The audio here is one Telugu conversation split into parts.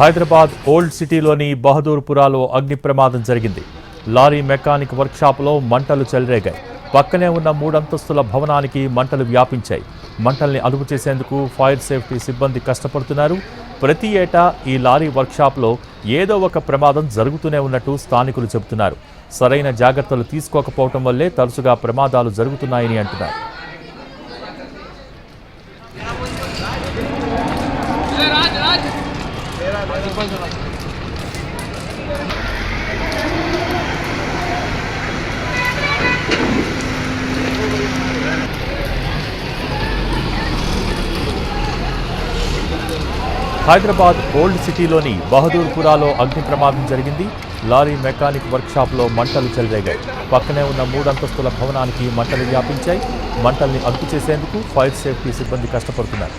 హైదరాబాద్ ఓల్డ్ సిటీలోని బహదూర్పురాలో అగ్ని ప్రమాదం జరిగింది. లారీ మెకానిక్ వర్క్షాప్లో మంటలు చెలరేగాయి. పక్కనే ఉన్న 3 అంతస్తుల భవనానికి మంటలు వ్యాపించాయి. మంటల్ని అదుపు చేసేందుకు ఫైర్ సేఫ్టీ సిబ్బంది కష్టపడుతున్నారు. ప్రతి ఏటా ఈ లారీ వర్క్షాప్లో ఏదో ఒక ప్రమాదం జరుగుతూనే ఉన్నట్టు స్థానికులు చెబుతున్నారు. సరైన జాగ్రత్తలు తీసుకోకపోవటం వల్లే తరచుగా ప్రమాదాలు జరుగుతున్నాయని అంటున్నారు. హైదరాబాద్ ఓల్డ్ సిటీలోని బహదూర్పురాలో అగ్ని ప్రమాదం జరిగింది. లారీ మెకానిక్ వర్క్షాప్లో మంటలు చెలరేగాయి. పక్కనే ఉన్న 3 అంతస్తుల భవనానికి మంటలు వ్యాపించాయి. మంటల్ని అదుపు చేసేందుకు ఫైర్ సేఫ్టీ సిబ్బంది కష్టపడుతున్నారు.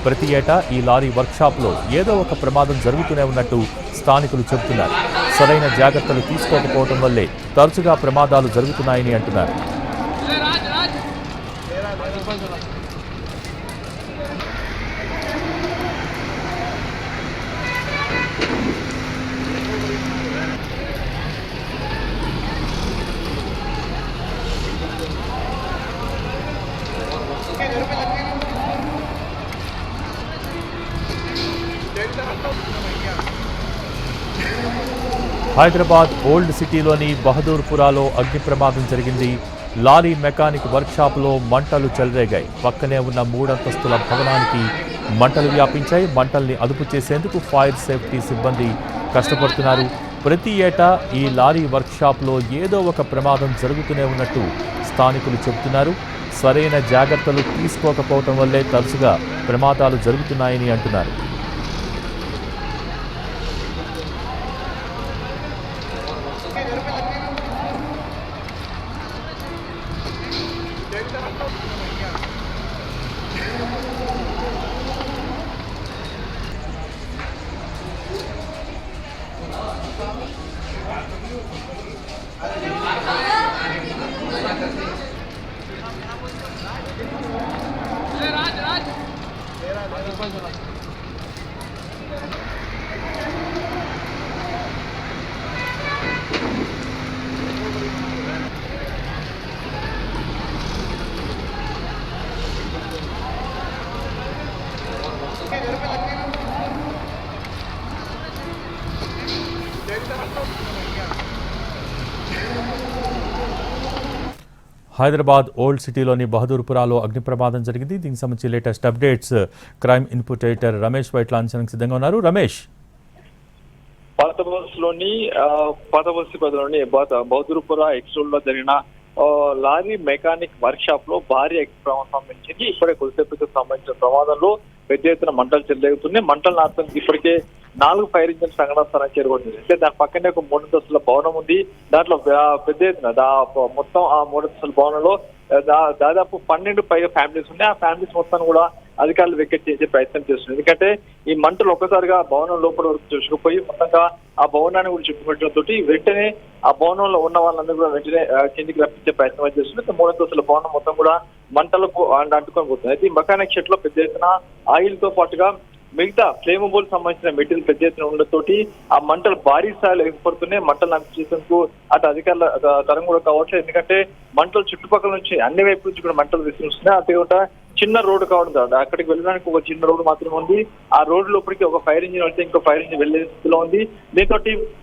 ప్రతి ఏటా ఈ లారీ వర్క్షాప్లో ఏదో ఒక ప్రమాదం జరుగుతూనే ఉన్నట్టు స్థానికులు చెబుతున్నారు. సరైన జాగ్రత్తలు తీసుకోకపోవడం వల్లే తరచుగా ప్రమాదాలు జరుగుతున్నాయని అంటున్నారు. హైదరాబాద్ ఓల్డ్ సిటీలోని బహదూర్పురాలో అగ్ని ప్రమాదం జరిగింది. లారీ మెకానిక్ వర్క్షాప్లో మంటలు చెలరేగాయి. పక్కనే ఉన్న 3 అంతస్తుల భవనానికి మంటలు వ్యాపించాయి. మంటల్ని అదుపు చేసేందుకు ఫైర్ సేఫ్టీ సిబ్బంది కష్టపడుతున్నారు. ప్రతి ఏటా ఈ లారీ వర్క్షాప్లో ఏదో ఒక ప్రమాదం జరుగుతూనే ఉన్నట్టు స్థానికులు చెబుతున్నారు. సరైన జాగ్రత్తలు తీసుకోకపోవటం వల్లే తరచుగా ప్రమాదాలు జరుగుతున్నాయని అంటున్నారు. హైదరాబాద్ ఓల్డ్ సిటీలోని బహదూర్పురాలో అగ్ని ప్రమాదం జరిగింది. దీనికి సంబంధించి latest updates crime input editor Ramesh Vaitla అంచనాకు సిద్ధంగా ఉన్నారు. రమేష్, పాతబస్లోని బహదూర్పుర ఎక్స్రోడ్ లో జరిగిన లారీ మెకానిక్ వర్క్ షాప్ లో భారీ అగ్ని ప్రమాదం సంబంధించింది. ఇప్పుడే కొద్దిసేపటికి సంబంధించిన ప్రమాదంలో పెద్ద ఎత్తున మంటలు చెలరేగుతున్నాయి. మంటలు నాటడానికి ఇప్పటికే 4 ఫైర్ ఇంజిన్ సంఘటన స్థానం చేరుకుంటుంది. అంటే దాని పక్కనే ఒక 3 అంతస్తుల భవనం ఉంది. దాంట్లో పెద్ద ఎత్తున మొత్తం ఆ 3 అంతస్తుల భవనంలో దాదాపు 12 పైగా ఫ్యామిలీస్ ఉన్నాయి. ఆ ఫ్యామిలీస్ మొత్తాన్ని కూడా అధికారులు వెకెట్ చేసే ప్రయత్నం చేస్తున్నారు. ఎందుకంటే ఈ మంటలు ఒక్కసారిగా భవనం లోపల వరకు చూసుకుపోయి మొత్తంగా ఆ భవనాన్ని కూడా చుట్టుపెట్టడంతో వెంటనే ఆ భవనంలో ఉన్న వాళ్ళందరూ కూడా వెంటనే కిందికి రప్పించే ప్రయత్నం చేస్తున్నారు. 3 అంతస్తుల భవనం మొత్తం కూడా మంటలకు అంటుకొని పోతుంది. అయితే ఈ మెకానిక్ షెడ్ లో పెద్ద ఎత్తున ఆయిల్ తో పాటుగా మిగతా ఫ్లేమబుల్ సంబంధించిన మెటీరియల్ పెద్ద ఎత్తున ఉండటంతో ఆ మంటలు భారీ స్థాయిలో ఎగిరిపడుతున్నాయి. మంటలు చేసేందుకు అటు అధికారుల తరం కూడా కావట్లేదు. ఎందుకంటే మంటలు చుట్టుపక్కల నుంచి అన్ని వైపుల నుంచి కూడా మంటలు విస్తరిస్తున్నాయి. అదేవిధంగా చిన్న రోడ్డు కావడం అక్కడికి వెళ్ళడానికి ఒక చిన్న రోడ్డు మాత్రమే ఉంది. ఆ రోడ్డు లోపలికి ఒక ఫైర్ ఇంజిన్ వెళ్తే ఇంకో ఫైర్ ఇంజిన్ వెళ్లే స్థితిలో ఉంది. దీంతో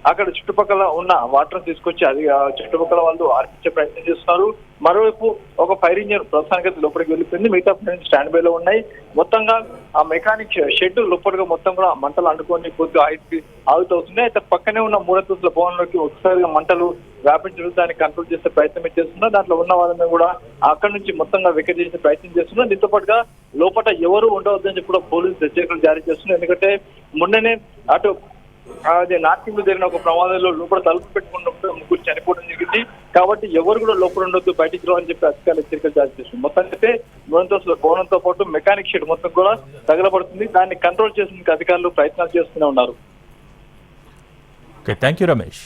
అక్కడ చుట్టుపక్కల ఉన్న వాటర్ తీసుకొచ్చి అది చుట్టుపక్కల వాళ్ళు ఆర్పించే ప్రయత్నం చేస్తున్నారు. మరోవైపు ఒక ఫైర్ ఇంజిన్ ప్రస్తుతానికి లోపలికి వెళ్ళిపోయింది. మిగతా స్టాండ్ బై లో ఉన్నాయి. మొత్తంగా ఆ మెకానిక్ షెడ్ లోపలిగా మొత్తం కూడా మంటలు అంటుకొని కొద్దిగా ఆగుతవుతున్నాయి. అయితే పక్కనే ఉన్న 3 అంతస్తుల భవనంలోకి ఒకసారిగా మంటలు వ్యాపించడం దాన్ని కంట్రోల్ చేసే ప్రయత్నం చేస్తున్నారు. దాంట్లో ఉన్న వాళ్ళని కూడా అక్కడి నుంచి మొత్తంగా వెకెట్ చేసే ప్రయత్నం చేస్తున్నారు. దీంతో పాటుగా లోపల ఎవరు ఉండవద్దని చెప్పి కూడా పోలీసులు హెచ్చరికలు జారీ చేస్తున్నారు. ఎందుకంటే మొన్ననే అటు అదే నార్సింగ్లో జరిగిన ఒక ప్రమాదంలో లోపల తలుపు పెట్టుకున్నప్పుడు 3 చనిపోవడం జరిగింది. కాబట్టి ఎవరు కూడా లోపల ఉండొద్దు, బయటికి రావని చెప్పి అధికారులు హెచ్చరికలు జారీ చేస్తున్నారు. మొత్తం అయితే 3 అంతస్తుల భవనంతో పాటు మెకానిక్ షెడ్ మొత్తం కూడా తగలబడుతుంది. దాన్ని కంట్రోల్ చేసేందుకు అధికారులు ప్రయత్నాలు చేస్తూనే ఉన్నారు. Thank you Ramesh.